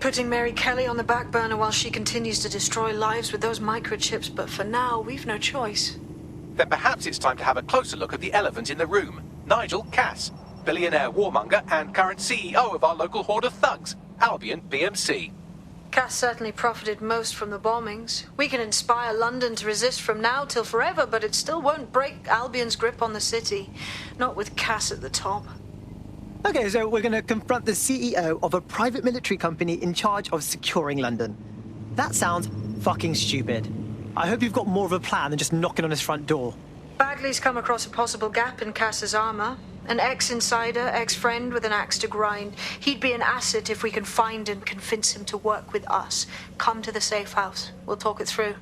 putting Mary Kelly on the back burner while she continues to destroy lives with those microchips, but for now, we've no choice. Then perhaps it's time to have a closer look at the elephant in the room, Nigel Cass, billionaire warmonger and current CEO of our local horde of thugs, Albion BMC. Cass certainly profited most from the bombings. We can inspire London to resist from now till forever, but it still won't break Albion's grip on the city. Not with Cass at the top. Okay, so we're going to confront the CEO of a private military company in charge of securing London. That sounds fucking stupid. I hope you've got more of a plan than just knocking on his front door. Bagley's come across a possible gap in Cass's armor. An ex-insider, ex-friend with an axe to grind. He'd be an asset if we can find and convince him to work with us. Come to the safe house. We'll talk it through.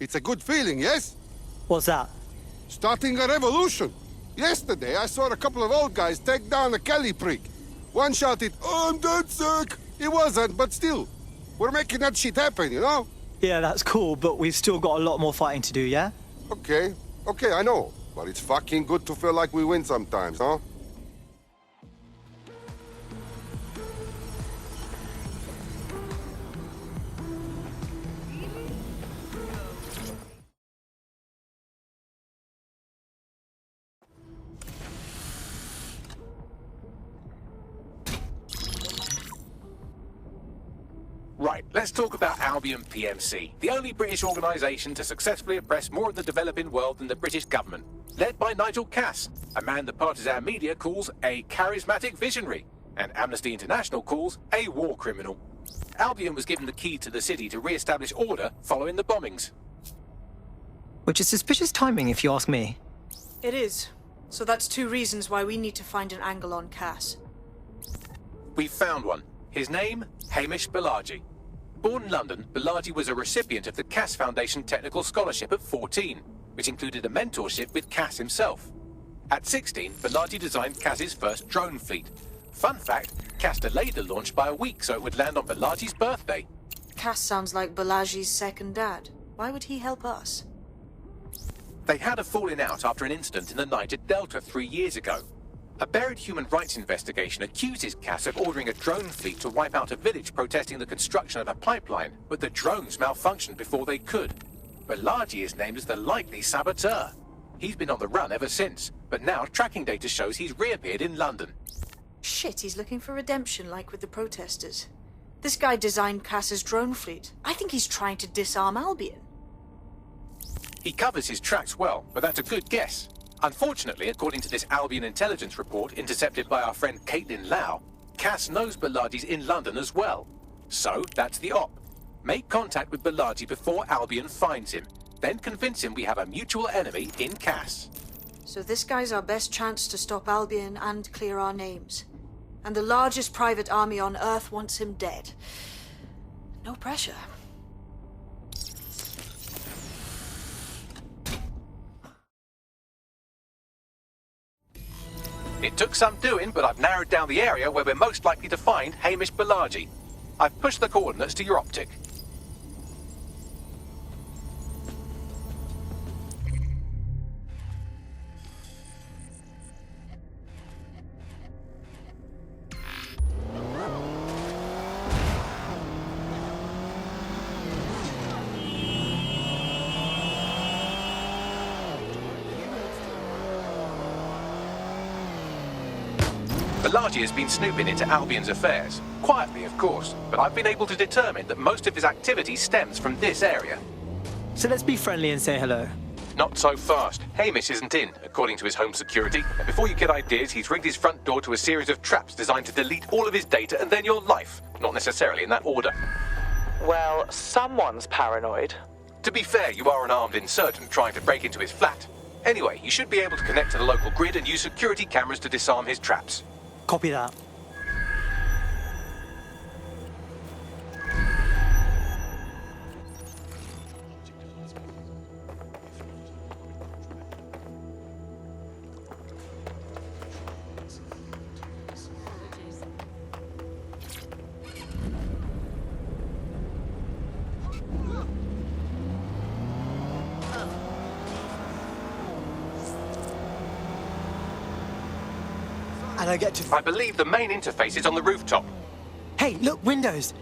It's a good feeling, yes? What's that? Starting a revolution. Yesterday, I saw a couple of old guys take down a Kelly prick. One shouted, "Oh, I'm dead sick." He wasn't, but still. We're making that shit happen, you know? Yeah, that's cool, but we've still got a lot more fighting to do, yeah? Okay, I know. But it's fucking good to feel like we win sometimes, huh? Right, let's talk about Albion PMC, the only British organisation to successfully oppress more of the developing world than the British government. Led by Nigel Cass, a man the partisan media calls a charismatic visionary, and Amnesty International calls a war criminal. Albion was given the key to the city to re-establish order following the bombings. Which is suspicious timing, if you ask me. It is. So that's two reasons why we need to find an angle on Cass. We've found one. His name, Hamish Balaji. Born in London, Balaji was a recipient of the Cass Foundation Technical Scholarship at 14, which included a mentorship with Cass himself. At 16, Balaji designed Cass's first drone fleet. Fun fact, Cass delayed the launch by a week so it would land on Balaji's birthday. Cass sounds like Balaji's second dad. Why would he help us? They had a falling out after an incident in the Niger Delta 3 years ago. A buried human rights investigation accuses Cass of ordering a drone fleet to wipe out a village protesting the construction of a pipeline, but the drones malfunctioned before they could. Balaji is named as the likely saboteur. He's been on the run ever since, but now tracking data shows he's reappeared in London. Shit, he's looking for redemption like with the protesters. This guy designed Cass's drone fleet. I think he's trying to disarm Albion. He covers his tracks well, but that's a good guess. Unfortunately, according to this Albion intelligence report intercepted by our friend Caitlin Lau, Cass knows Balaji's in London as well. So, that's the op. Make contact with Balaji before Albion finds him. Then convince him we have a mutual enemy in Cass. So this guy's our best chance to stop Albion and clear our names. And the largest private army on Earth wants him dead. No pressure. It took some doing, but I've narrowed down the area where we're most likely to find Hamish Balaji. I've pushed the coordinates to your optic. Bullock has been snooping into Albion's affairs. Quietly, of course, but I've been able to determine that most of his activity stems from this area. So let's be friendly and say hello. Not so fast. Hamish isn't in, according to his home security. And before you get ideas, he's rigged his front door to a series of traps designed to delete all of his data and then your life. Not necessarily in that order. Well, someone's paranoid. To be fair, you are an armed insurgent trying to break into his flat. Anyway, you should be able to connect to the local grid and use security cameras to disarm his traps. Copy that. And I get to... I believe the main interface is on the rooftop. Hey, look, windows!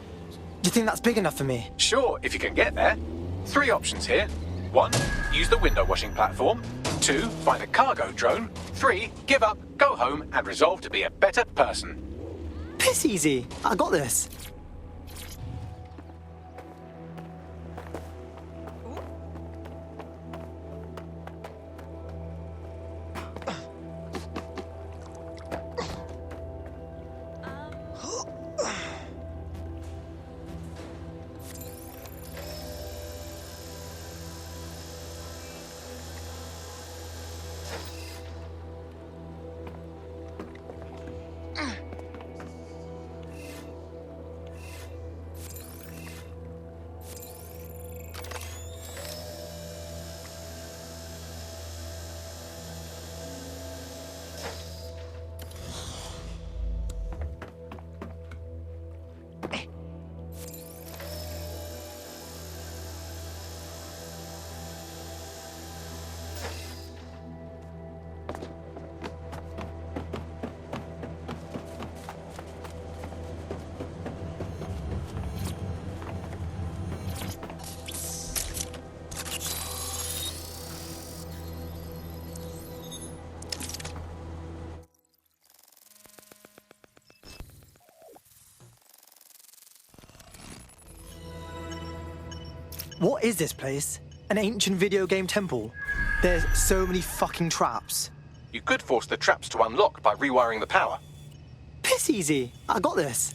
Do you think that's big enough for me? Sure, if you can get there. 3 options here. 1, use the window washing platform. 2, find a cargo drone. 3, give up, go home, and resolve to be a better person. Piss easy. I got this. What is this place? An ancient video game temple? There's so many fucking traps. You could force the traps to unlock by rewiring the power. Piss easy. I got this.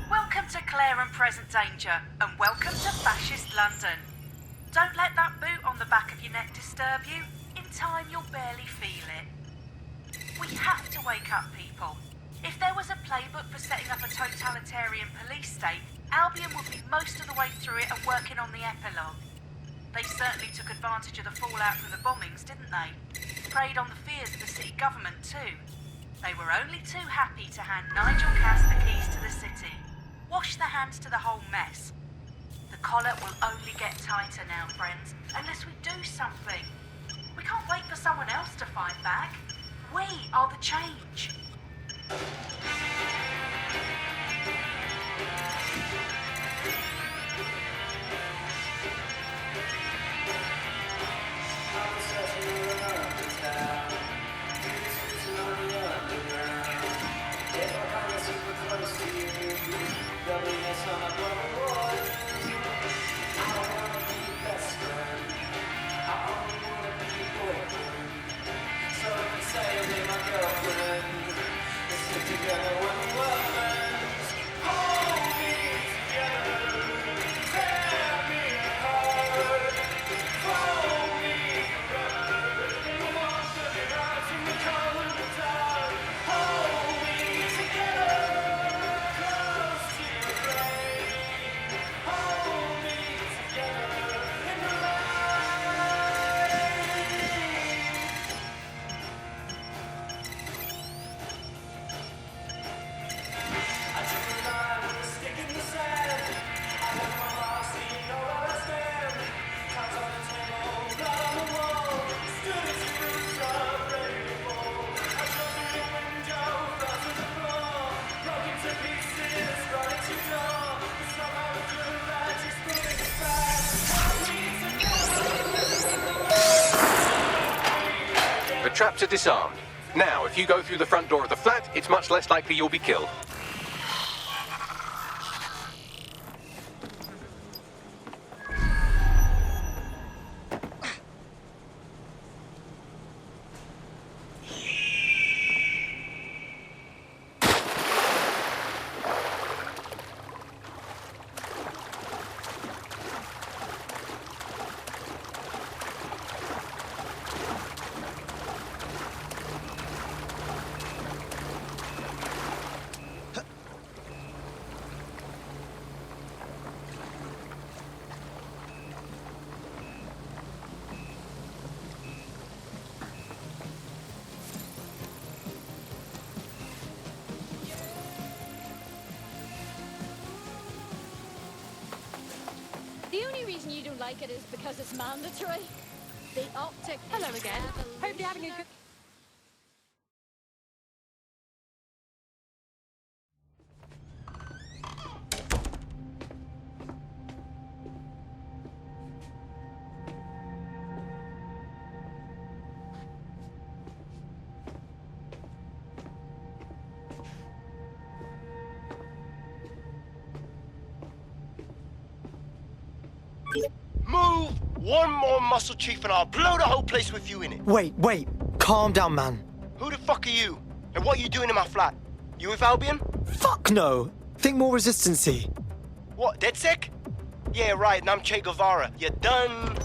Welcome to Claire and Present Danger, and welcome to Fascist London. Don't let that boot on the back of your neck disturb you. In time, you'll barely feel it. We have to wake up people. If there was a playbook for setting up a totalitarian police state, Albion would be most of the way through it and working on the epilogue. They certainly took advantage of the fallout from the bombings, didn't they? Preyed on the fears of the city government too. They were only too happy to hand Nigel Cass the keys to the city. Wash their hands to the whole mess. The collar will only get tighter now, friends, unless we do something. We can't wait for someone else to fight back. We are the change. The traps are disarmed. Now, if you go through the front door of the flat, it's much less likely you'll be killed. The only reason you don't like it is because it's mandatory. The optic. Hello again. Hope you're having a good. Move one more muscle, Chief, and I'll blow the whole place with you in it. Wait. Calm down, man. Who the fuck are you? And what are you doing in my flat? You with Albion? Fuck no. Think more resistancy. What, DedSec? Yeah, right, and I'm Che Guevara. You done?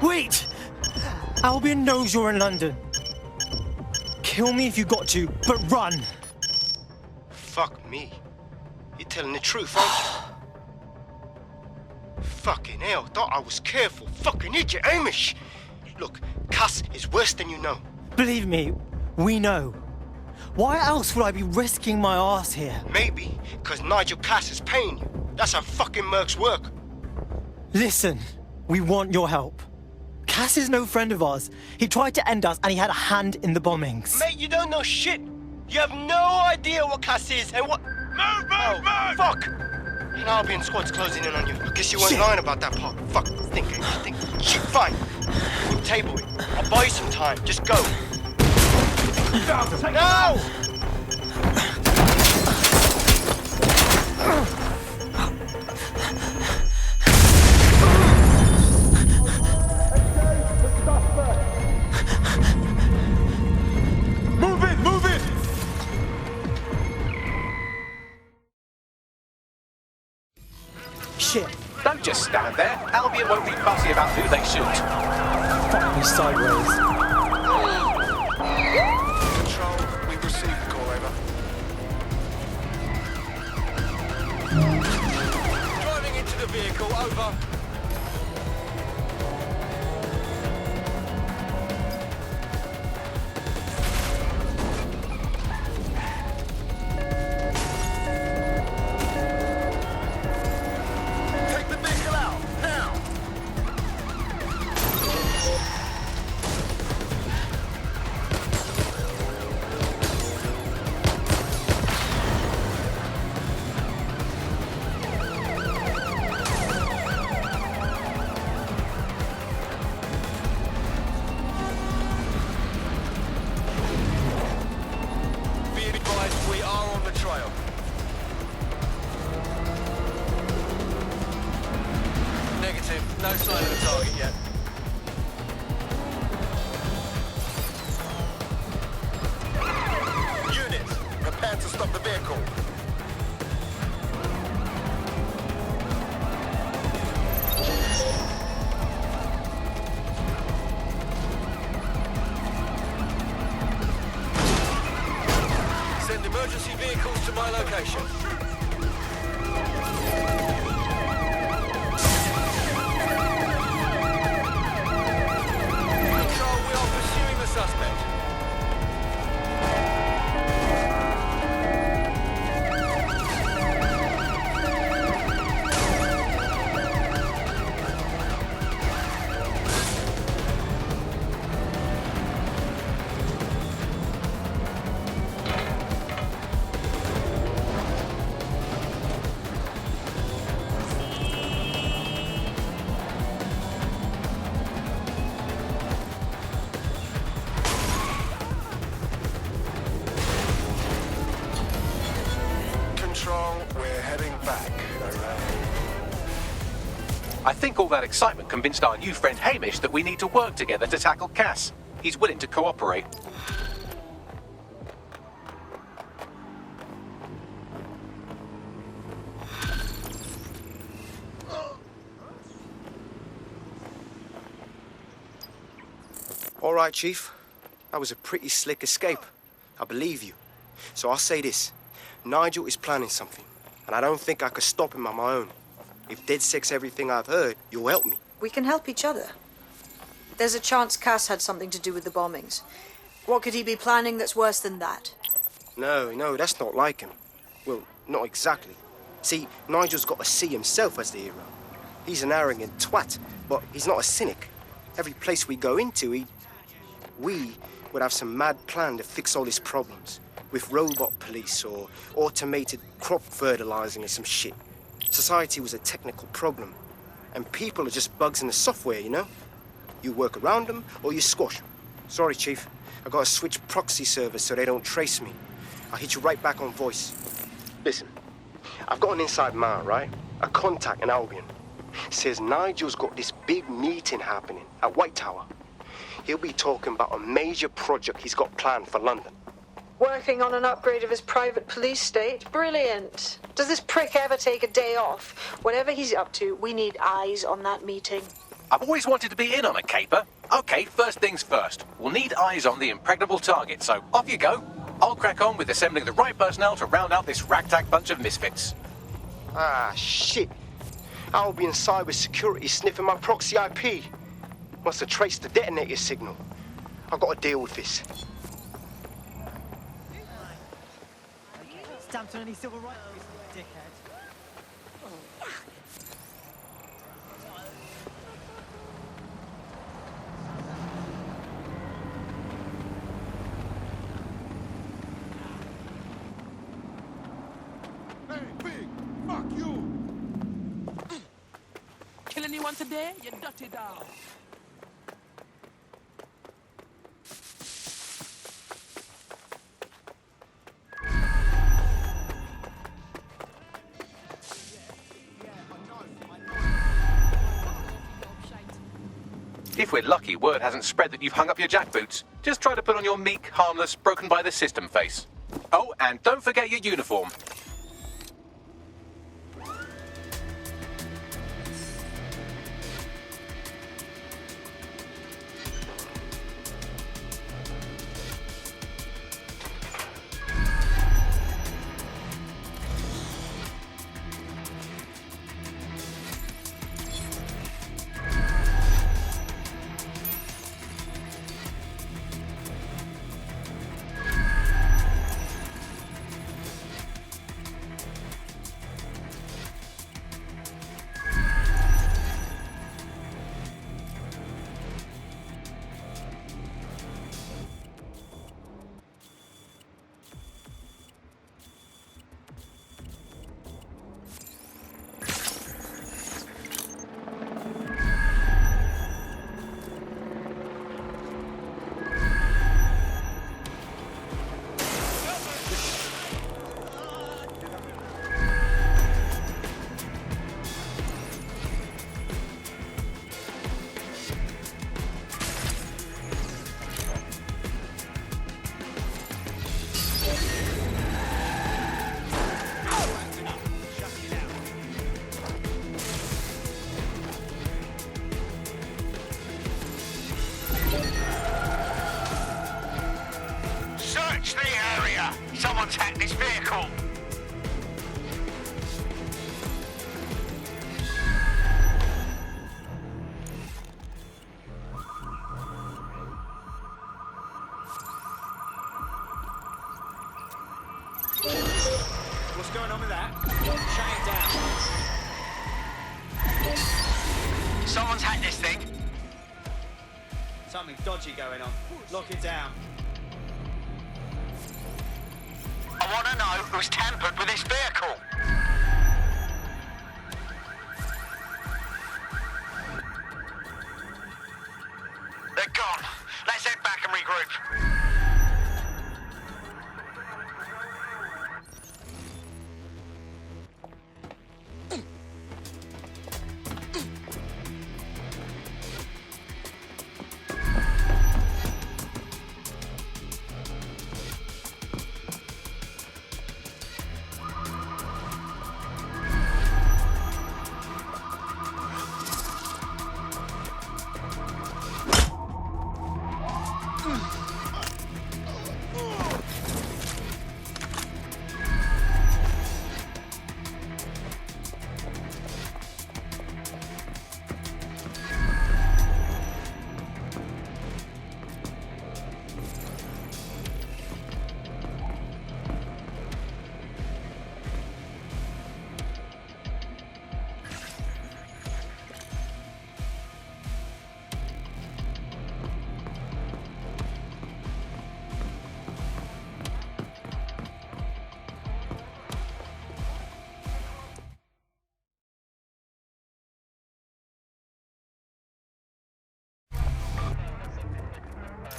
Wait! Albion knows you're in London. Kill me if you got to, but run! Fuck me. You're telling the truth, aren't you? Fucking hell, thought I was careful. Fucking idiot, Amish! Look, Cass is worse than you know. Believe me, we know. Why else would I be risking my ass here? Maybe, because Nigel Cass is paying you. That's how fucking mercs work. Listen, we want your help. Cass is no friend of ours. He tried to end us and he had a hand in the bombings. Mate, you don't know shit. You have no idea what Cass is and what... Move! Fuck! An Albion squad's closing in on you. I guess you weren't Shit. lying about that part. Fuck, think. Shit, fine. We'll table it. I'll buy you some time. Just go. No! Move it! Shit. Don't just stand there. Albion won't be fussy about who they shoot. Fuck me sideways. Control, we've received the call, over. Driving into the vehicle, over. Take the vehicle out, now! Be advised, we are on the trail. Negative. No sign of the target yet. Units, prepare to stop the vehicle. Send emergency vehicles to my location. Control, we are pursuing the suspect. back. I think all that excitement convinced our new friend Hamish that we need to work together to tackle Cass. He's willing to cooperate. All right, Chief. That was a pretty slick escape. I believe you. So I'll say this. Nigel is planning something, and I don't think I could stop him on my own. If DedSec's everything I've heard, you'll help me. We can help each other. There's a chance Cass had something to do with the bombings. What could he be planning that's worse than that? No, that's not like him. Well, not exactly. See, Nigel's got to see himself as the hero. He's an arrogant twat, but he's not a cynic. Every place we go into, we would have some mad plan to fix all his problems. With robot police or automated crop fertilizing or some shit. Society was a technical problem. And people are just bugs in the software, you know? You work around them or you squash them. Sorry, Chief. I gotta switch proxy servers so they don't trace me. I'll hit you right back on voice. Listen, I've got an inside man, right? A contact in Albion. Says Nigel's got this big meeting happening at White Tower. He'll be talking about a major project he's got planned for London. Working on an upgrade of his private police state? Brilliant. Does this prick ever take a day off? Whatever he's up to, we need eyes on that meeting. I've always wanted to be in on a caper. Okay, first things first. We'll need eyes on the impregnable target, so off you go. I'll crack on with assembling the right personnel to round out this ragtag bunch of misfits. Ah, shit. Albion cybersecurity sniffing my proxy IP. Must have traced the detonator signal. I've got to deal with this. Stamped on any civil rights, dickhead. Hey, pig! Fuck you! Kill anyone today, you dirty dog. If we're lucky, word hasn't spread that you've hung up your jackboots. Just try to put on your meek, harmless, broken by the system face. Oh, and don't forget your uniform. Search the area! Someone's hacked this vehicle! What's going on with that? Shut it down. Someone's hacked this thing. Something dodgy going on. Lock it down. I want to know who's tampered with this vehicle. They're gone. Let's head back and regroup.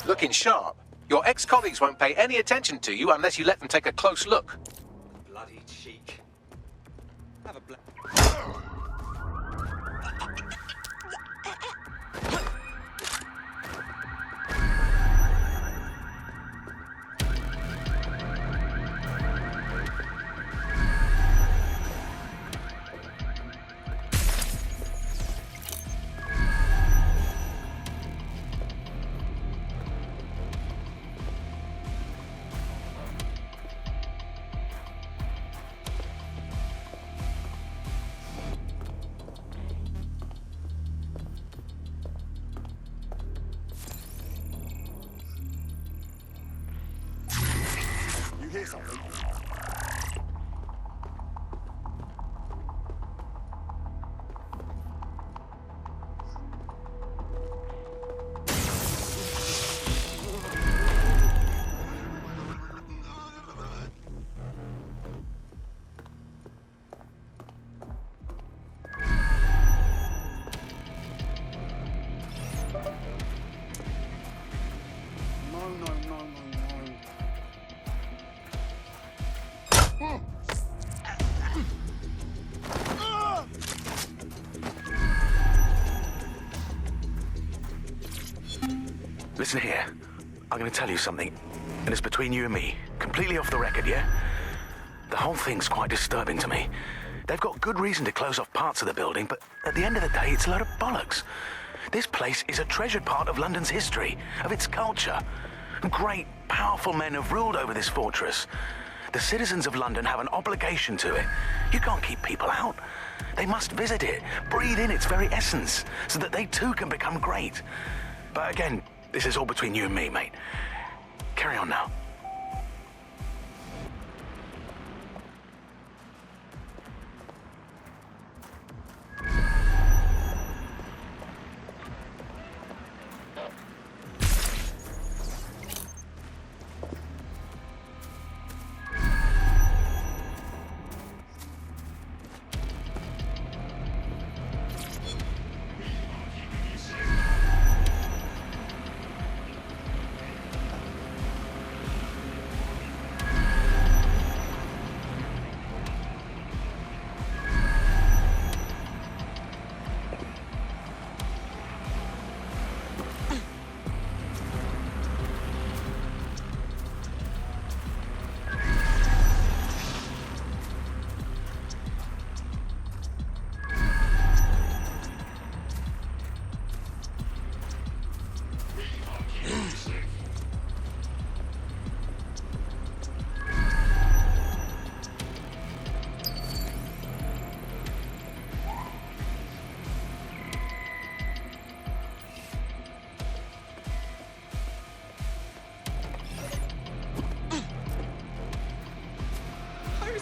Looking sharp. Your ex-colleagues won't pay any attention to you unless you let them take a close look. Bloody cheek. Have a hear something? Listen here. I'm going to tell you something, and it's between you and me. Completely off the record, yeah? The whole thing's quite disturbing to me. They've got good reason to close off parts of the building, but at the end of the day, it's a load of bollocks. This place is a treasured part of London's history, of its culture. Great, powerful men have ruled over this fortress. The citizens of London have an obligation to it. You can't keep people out. They must visit it, breathe in its very essence, so that they too can become great. But again, this is all between you and me, mate. Carry on now.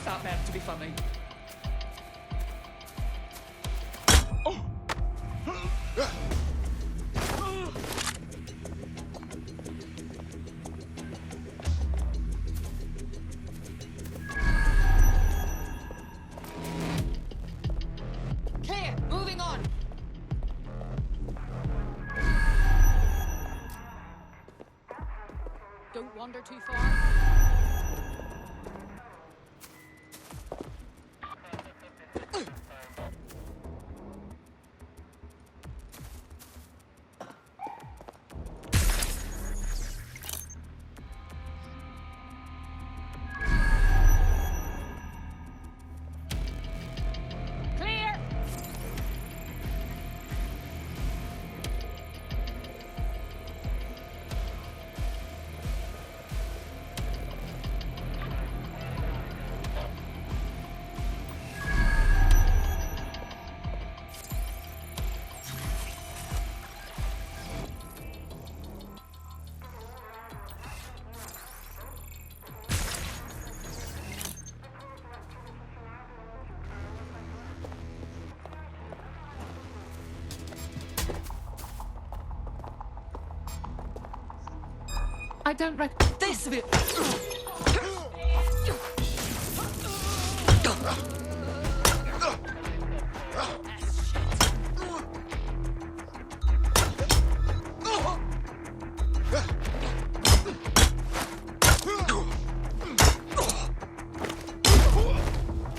That meant to be funny. Clear, moving on. Don't wander too far. I don't this of it.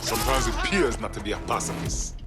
Sometimes it appears not to be a pacifist.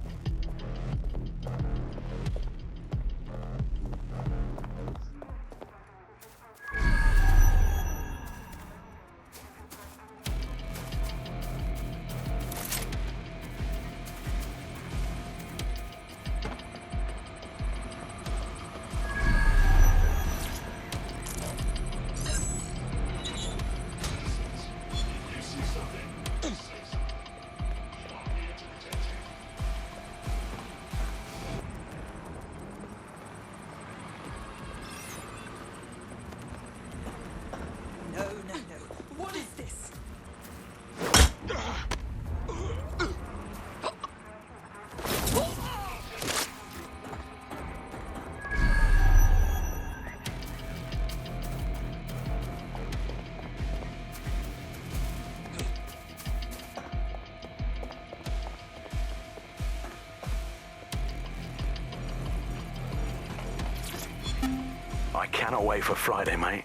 I cannot wait for Friday, mate.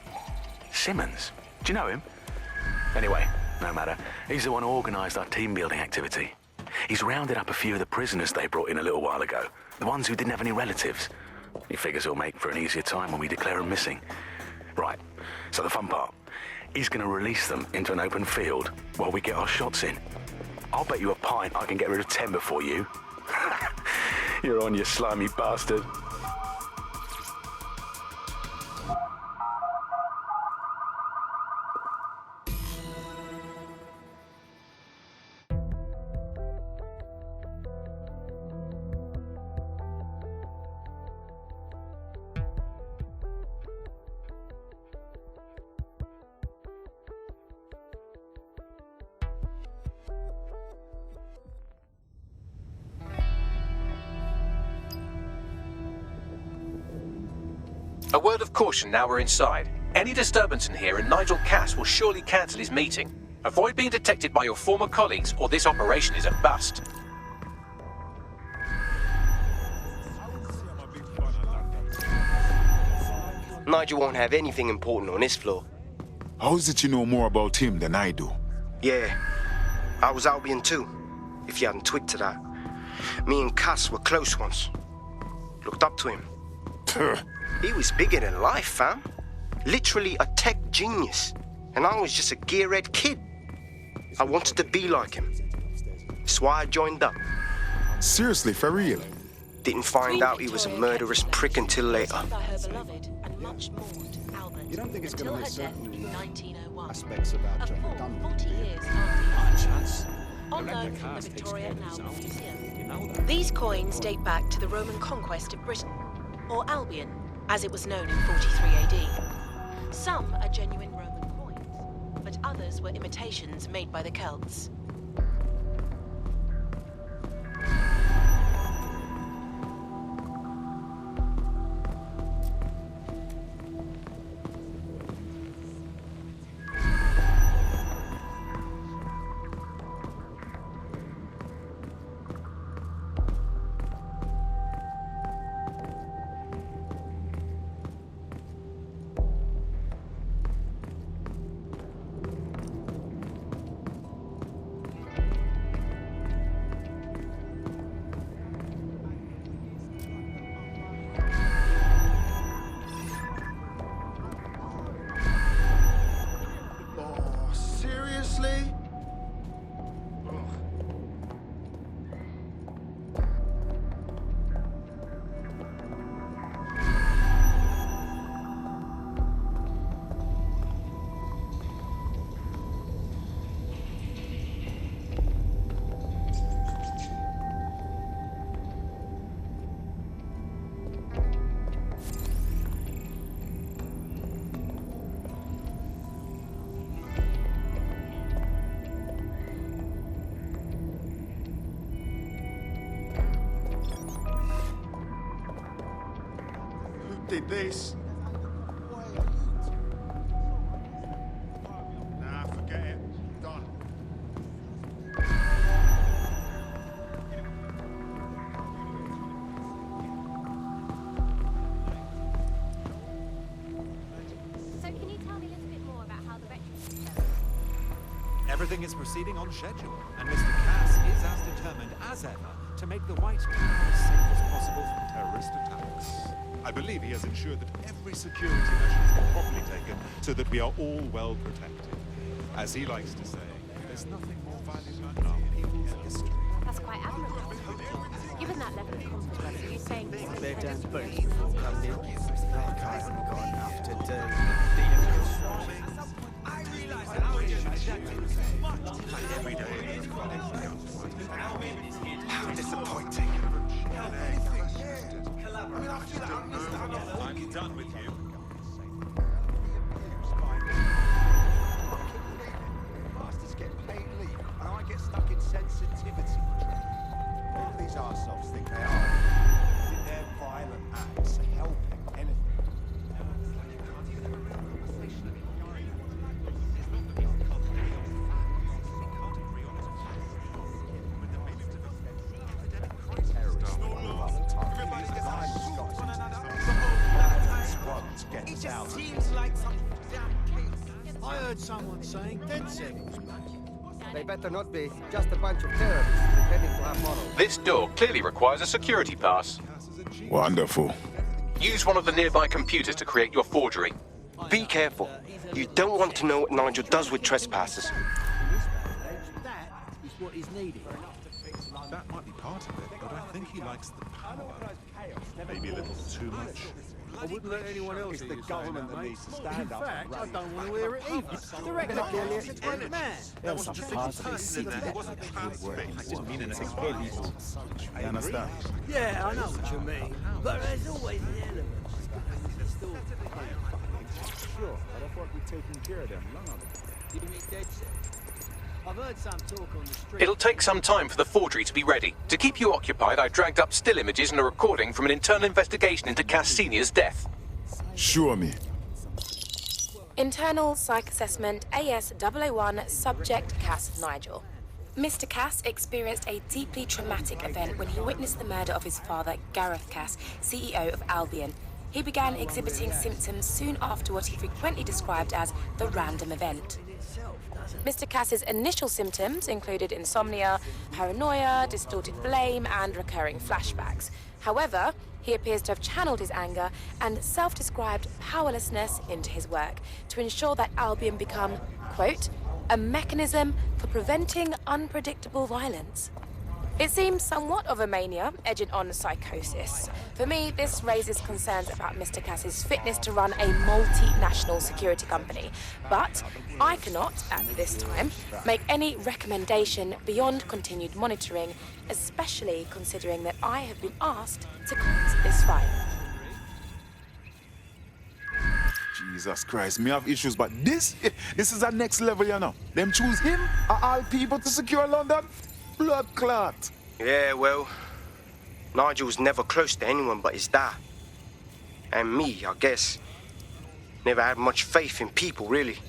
Simmons? Do you know him? Anyway, no matter. He's the one who organised our team-building activity. He's rounded up a few of the prisoners they brought in a little while ago. The ones who didn't have any relatives. He figures he'll make for an easier time when we declare them missing. Right, so the fun part. He's going to release them into an open field while we get our shots in. I'll bet you a pint I can get rid of 10 before you. You're on, you slimy bastard. A word of caution now we're inside. Any disturbance in here and Nigel Cass will surely cancel his meeting. Avoid being detected by your former colleagues or this operation is a bust. Nigel won't have anything important on this floor. How is it you know more about him than I do? Yeah, I was Albion too, if you hadn't twigged to that. Me and Cass were close once. Looked up to him. He was bigger than life, fam. Literally a tech genius. And I was just a gearhead kid. I wanted to be like him. That's why I joined up. Seriously, for real? Didn't find out he was a murderous prick until later. You don't think it's going to miss certain aspects of our trip done? 40 years after chance. On loan from the Victoria and Albert Museum. These coins date back to the Roman conquest of Britain, or Albion, as it was known in 43 AD. Some are genuine Roman coins, but others were imitations made by the Celts. Did this? Everything is proceeding on schedule, and Mr. Cass is as determined as ever to make the White Tower as safe as possible from terrorist attacks. I believe he has ensured that every security measure has been properly taken so that we are all well protected. As he likes to say, there's nothing more valuable in our people's history. That's quite admirable. Given that level of confidence, are you saying... They've done both before coming in. Like I haven't got enough to do. Every day. How disappointing. I'm done with you. Bastards get paid leave, and I get stuck in sensitivity. Who do these arseholes think they are? Did their violent acts help anything? It just seems like some damn case. I heard someone saying 10 seconds. They better not be. Just a bunch of terrorists pretending to have morals. This door clearly requires a security pass. Wonderful. Use one of the nearby computers to create your forgery. Be careful. You don't want to know what Nigel does with trespassers. That is what is needed. That might be part of it, but I think he likes the power. Maybe a little too much. I wouldn't let anyone else. It's the government that needs to stand up. In fact, I don't want to hear it either. Director Bullock, a great man. There was some part of the city that wasn't perfect. I didn't mean anything heavy. I understand. Yeah, I know what you mean. But there's always an element. Sure, but I thought we'd taken care of them long ago. You mean dead set? I've heard some talk on the street. It'll take some time for the forgery to be ready. To keep you occupied, I dragged up still images and a recording from an internal investigation into Cass Sr.'s death. Show me. Internal Psych Assessment AS-001 Subject Cass Nigel. Mr. Cass experienced a deeply traumatic event when he witnessed the murder of his father, Gareth Cass, CEO of Albion. He began exhibiting symptoms soon after what he frequently described as the random event. Mr. Cass's initial symptoms included insomnia, paranoia, distorted blame, and recurring flashbacks. However, he appears to have channeled his anger and self-described powerlessness into his work to ensure that Albion become, quote, a mechanism for preventing unpredictable violence. It seems somewhat of a mania, edging on psychosis. For me, this raises concerns about Mr. Cass's fitness to run a multinational security company. But I cannot, at this time, make any recommendation beyond continued monitoring, especially considering that I have been asked to close this file. Jesus Christ, me have issues, but this is a next level, you know. Them choose him, of all people, to secure London. Blood clot. Yeah, well, Nigel's never close to anyone but his dad. And me, I guess. Never had much faith in people, really.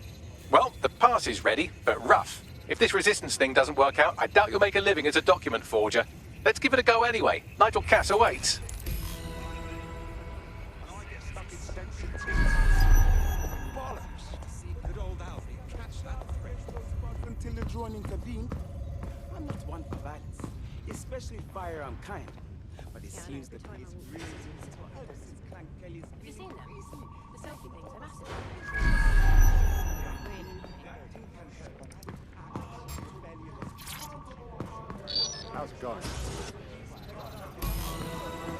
Well, the pass is ready, but rough. If this resistance thing doesn't work out, I doubt you'll make a living as a document forger. Let's give it a go anyway. Nigel Cass awaits. Until the drone intervened. I'm not one for violence, especially firearm kind. But it seems that he's really ever since Clank Kelly's. Have you seen them? The selfie things are massive. How's it going?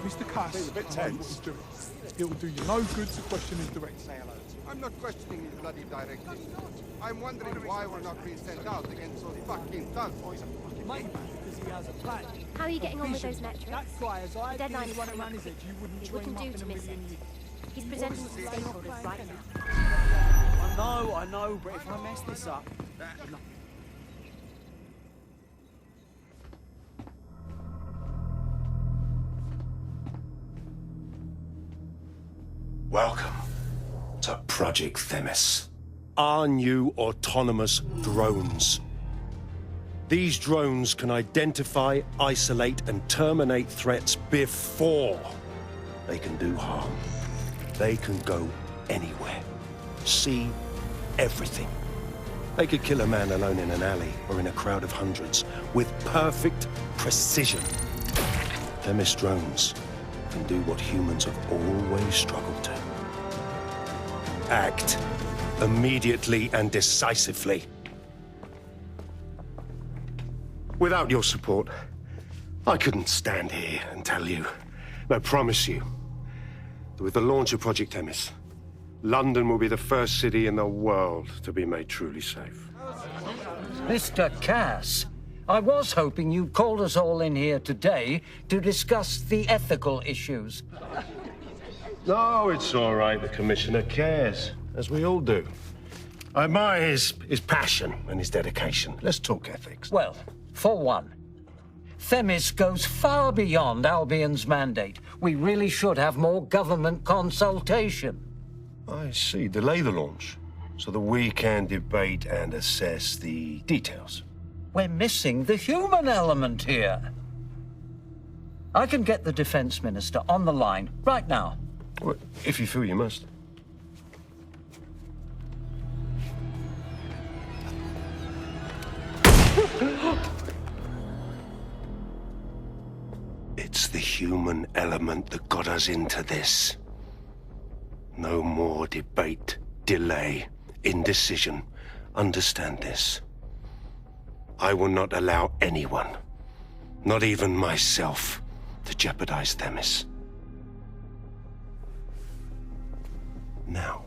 Mr. Cass, He's a bit tense. It will do you no good to question his direction. I'm not questioning his bloody directive. I'm wondering why we're not being sent out against those fucking thugs. Maybe because he has a plan. How are you getting on with those metrics? That guy, as I The deadline is run coming up around his head, quick. you wouldn't It train wouldn't him do up to in a miss million it. years. He's presenting to stakeholders right now. I know, but if I mess this up... Welcome to Project Themis. Our new autonomous drones. These drones can identify, isolate, and terminate threats before they can do harm. They can go anywhere, see everything. They could kill a man alone in an alley or in a crowd of hundreds with perfect precision. Themis drones can do what humans have always struggled to. Act immediately and decisively. Without your support, I couldn't stand here and tell you, I promise you, that with the launch of Project Themis, London will be the first city in the world to be made truly safe. Mr. Cass, I was hoping you'd called us all in here today to discuss the ethical issues. No, it's all right. The Commissioner cares, as we all do. I admire his passion and his dedication. Let's talk ethics. Well, for one, Themis goes far beyond Albion's mandate. We really should have more government consultation. I see. Delay the launch so that we can debate and assess the details. We're missing the human element here. I can get the Defense Minister on the line right now. Well, if you feel you must. It's the human element that got us into this. No more debate, delay, indecision. Understand this. I will not allow anyone, not even myself, to jeopardize Themis. Now,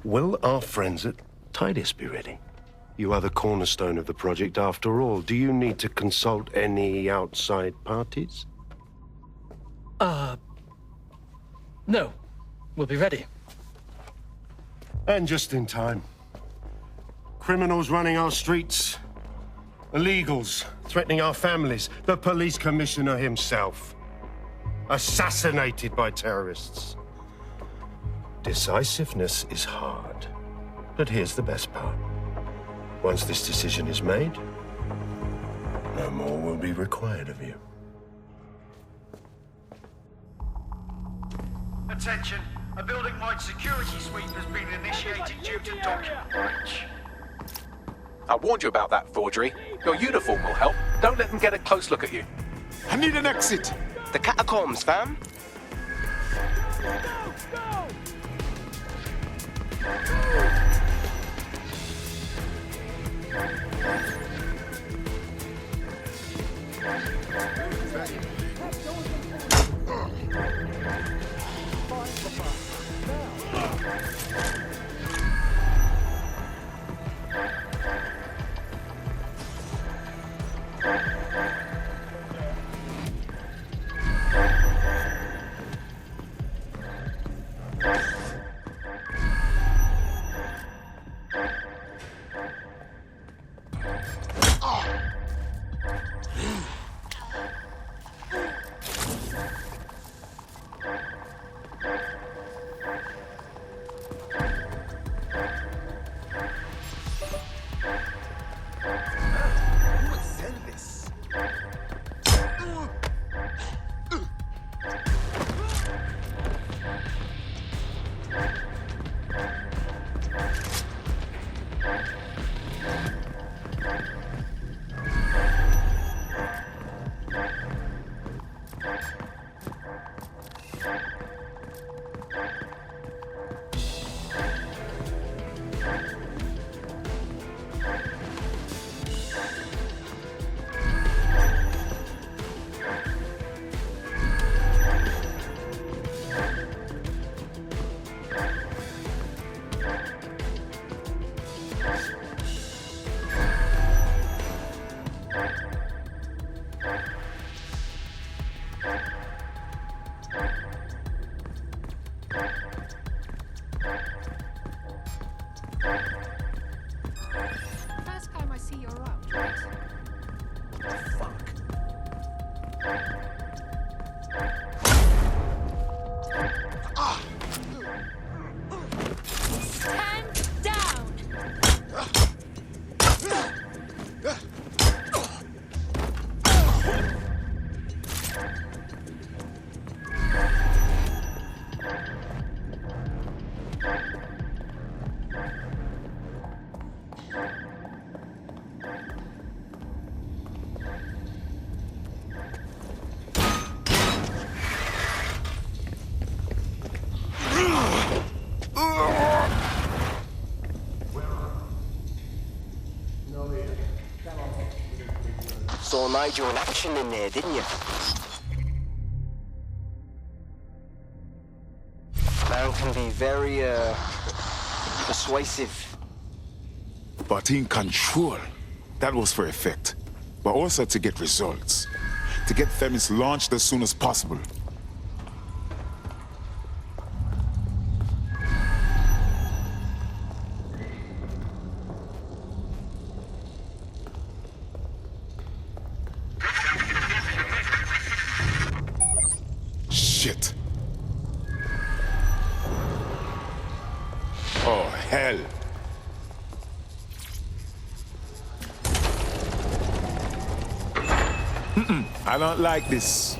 will our friends at Titus be ready? You are the cornerstone of the project after all. Do you need to consult any outside parties? No. We'll be ready. And just in time. Criminals running our streets. Illegals threatening our families. The police commissioner himself. Assassinated by terrorists. Decisiveness is hard. But here's the best part. Once this decision is made, no more will be required of you. Attention. A building-wide security sweep has been initiated due to document breach. I warned you about that forgery. Your uniform will help. Don't let them get a close look at you. I need an exit. The catacombs, fam. saw Nigel in action in there, didn't you? Man can be very, persuasive. But in control. That was for effect. But also to get results. To get Themis launched as soon as possible. Shit. Oh, hell. I don't like this.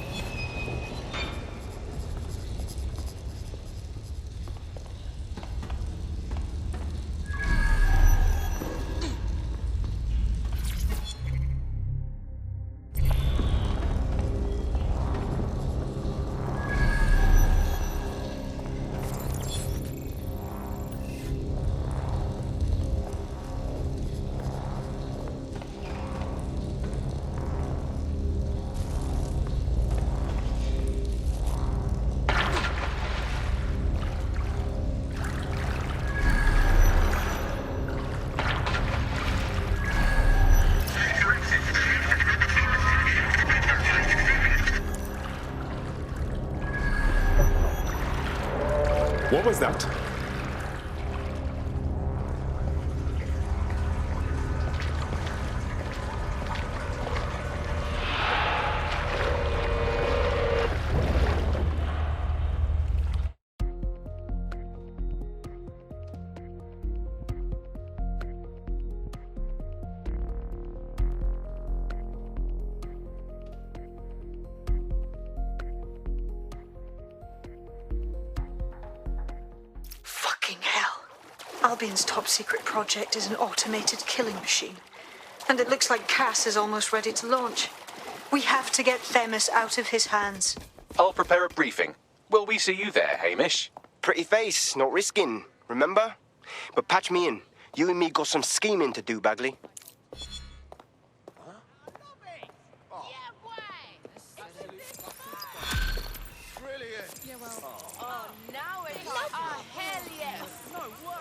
What was that? Albion's top-secret project is an automated killing machine. And it looks like Cass is almost ready to launch. We have to get Themis out of his hands. I'll prepare a briefing. Will we see you there, Hamish? Pretty face, not risking, remember? But patch me in. You and me got some scheming to do, Bagley. Oh, now it's like, oh, hell yes. No, what?